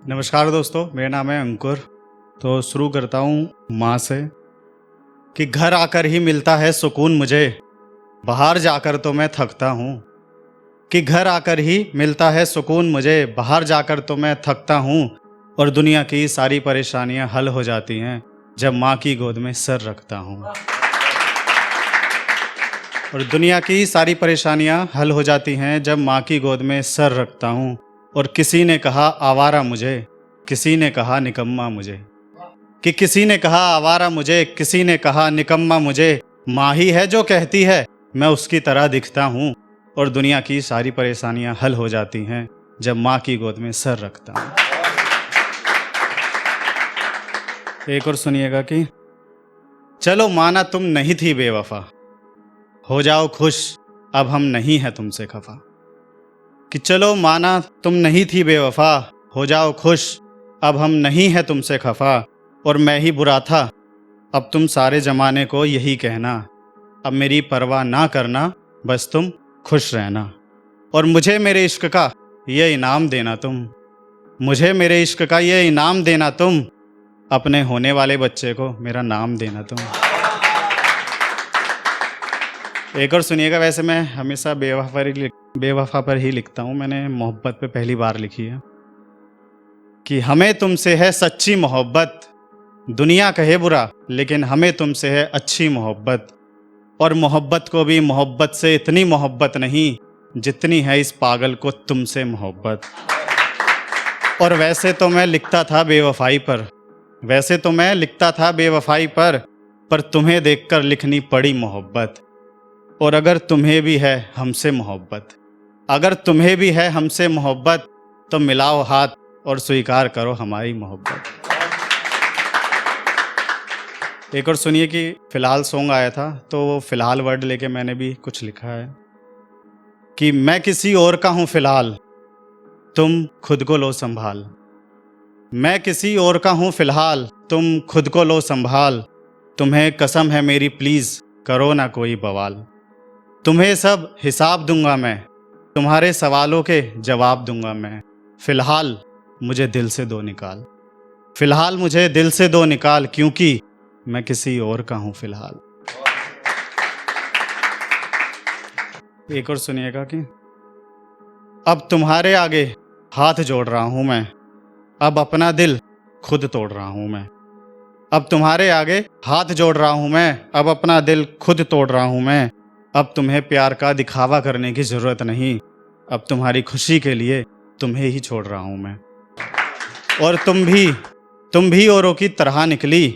नमस्कार दोस्तों, मेरा नाम है अंकुर। तो शुरू करता हूँ माँ से कि घर आकर ही मिलता है सुकून मुझे, बाहर जाकर तो मैं थकता हूँ। कि घर आकर ही मिलता है सुकून मुझे, बाहर जाकर तो मैं थकता हूँ। और दुनिया की सारी परेशानियाँ हल हो जाती हैं जब माँ की गोद में सर रखता हूँ। और दुनिया की सारी परेशानियाँ हल हो जाती हैं जब माँ की गोद में सर रखता हूँ। और किसी ने कहा आवारा मुझे, किसी ने कहा निकम्मा मुझे। कि किसी ने कहा आवारा मुझे, किसी ने कहा निकम्मा मुझे। माँ ही है जो कहती है, मैं उसकी तरह दिखता हूँ। और दुनिया की सारी परेशानियाँ हल हो जाती हैं जब माँ की गोद में सर रखता हूँ। एक और सुनिएगा कि चलो माना तुम नहीं थी बेवफा, हो जाओ खुश अब हम नहीं हैं तुमसे खफा। कि चलो माना तुम नहीं थी बेवफा, हो जाओ खुश अब हम नहीं हैं तुमसे खफा। और मैं ही बुरा था, अब तुम सारे ज़माने को यही कहना। अब मेरी परवाह ना करना, बस तुम खुश रहना। और मुझे मेरे इश्क का ये इनाम देना तुम, मुझे मेरे इश्क का ये इनाम देना तुम। अपने होने वाले बच्चे को मेरा नाम देना तुम। एक और सुनिएगा। वैसे मैं हमेशा बेवफा पर ही लिखता हूँ। मैंने मोहब्बत पे पहली बार लिखी है कि हमें तुमसे है सच्ची मोहब्बत, दुनिया कहे बुरा लेकिन हमें तुमसे है अच्छी मोहब्बत। और मोहब्बत को भी मोहब्बत से इतनी मोहब्बत नहीं जितनी है इस पागल को तुमसे मोहब्बत। और वैसे तो मैं लिखता था बेवफाई पर, वैसे तो मैं लिखता था बेवफाई पर तुम्हें देखकर लिखनी पड़ी मोहब्बत। और अगर तुम्हें भी है हमसे मोहब्बत, अगर तुम्हें भी है हमसे मोहब्बत, तो मिलाओ हाथ और स्वीकार करो हमारी मोहब्बत। एक और सुनिए कि फ़िलहाल सॉन्ग आया था, तो वो फ़िलहाल वर्ड लेके मैंने भी कुछ लिखा है कि मैं किसी और का हूँ फ़िलहाल, तुम खुद को लो संभाल। मैं किसी और का हूँ फ़िलहाल, तुम खुद को लो संभाल। तुम्हें कसम है मेरी प्लीज़ करो ना कोई बवाल। तुम्हें सब हिसाब दूंगा मैं, तुम्हारे सवालों के जवाब दूंगा मैं। फ़िलहाल मुझे दिल से दो निकाल, फ़िलहाल मुझे दिल से दो निकाल, क्योंकि मैं किसी और का हूँ फ़िलहाल। एक और सुनिएगा कि अब तुम्हारे आगे हाथ जोड़ रहा हूँ मैं, अब अपना दिल खुद तोड़ रहा हूँ मैं। अब तुम्हारे आगे हाथ जोड़ रहा हूँ मैं, अब अपना दिल खुद तोड़ रहा हूँ मैं। अब तुम्हें प्यार का दिखावा करने की ज़रूरत नहीं, अब तुम्हारी खुशी के लिए तुम्हें ही छोड़ रहा हूँ मैं। और तुम भी औरों की तरह निकली,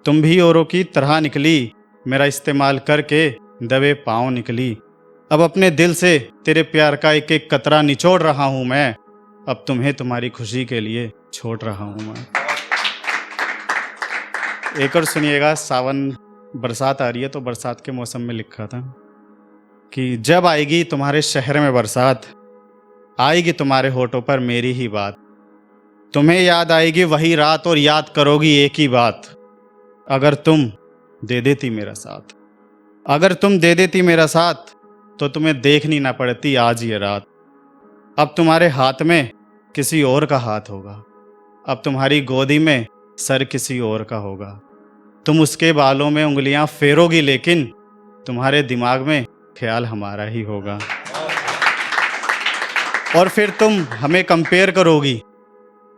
तुम भी औरों की तरह निकली, मेरा इस्तेमाल करके दबे पाँव निकली। अब अपने दिल से तेरे प्यार का एक एक कतरा निचोड़ रहा हूँ मैं, अब तुम्हें तुम्हारी खुशी के लिए छोड़ रहा हूँ मैं। एक और सुनिएगा। सावन बरसात आ रही है, तो बरसात के मौसम में लिखा था कि जब आएगी तुम्हारे शहर में बरसात, आएगी तुम्हारे होठों पर मेरी ही बात। तुम्हें याद आएगी वही रात और याद करोगी एक ही बात, अगर तुम दे देती मेरा साथ। अगर तुम दे देती मेरा साथ तो तुम्हें देखनी ना पड़ती आज ये रात। अब तुम्हारे हाथ में किसी और का हाथ होगा, अब तुम्हारी गोदी में सर किसी और का होगा। तुम उसके बालों में उंगलियां फेरोगी लेकिन तुम्हारे दिमाग में ख्याल हमारा ही होगा। और फिर तुम हमें कंपेयर करोगी,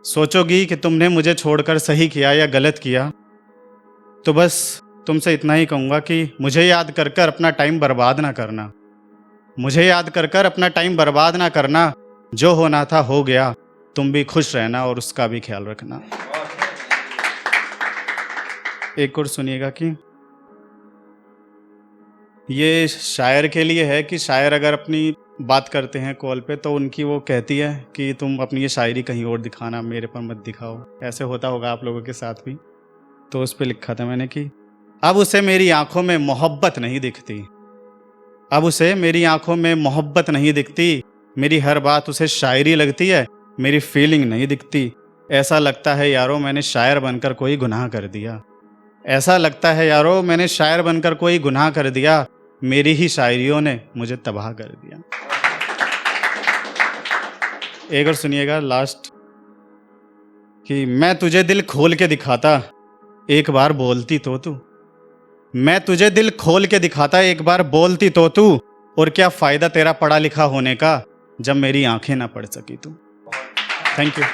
सोचोगी कि तुमने मुझे छोड़कर सही किया या गलत किया। तो बस तुमसे इतना ही कहूँगा कि मुझे याद कर कर अपना टाइम बर्बाद ना करना, मुझे याद कर कर अपना टाइम बर्बाद ना करना। जो होना था हो गया, तुम भी खुश रहना और उसका भी ख्याल रखना। एक और सुनिएगा कि ये शायर के लिए है कि शायर अगर अपनी बात करते हैं कॉल पे, तो उनकी वो कहती है कि तुम अपनी ये शायरी कहीं और दिखाना, मेरे पर मत दिखाओ। ऐसे होता होगा आप लोगों के साथ भी। तो उस पे लिखा था मैंने कि अब उसे मेरी आंखों में मोहब्बत नहीं दिखती, अब उसे मेरी आंखों में मोहब्बत नहीं दिखती। मेरी हर बात उसे शायरी लगती है, मेरी फीलिंग नहीं दिखती। ऐसा लगता है यारो मैंने शायर बनकर कोई गुनाह कर दिया, ऐसा लगता है यारो मैंने शायर बनकर कोई गुनाह कर दिया। मेरी ही शायरियों ने मुझे तबाह कर दिया। एक और सुनिएगा लास्ट कि मैं तुझे दिल खोल के दिखाता, एक बार बोलती तो तू। मैं तुझे दिल खोल के दिखाता, एक बार बोलती तो तू। और क्या फ़ायदा तेरा पढ़ा लिखा होने का, जब मेरी आंखें ना पढ़ सकी तू। Thank you.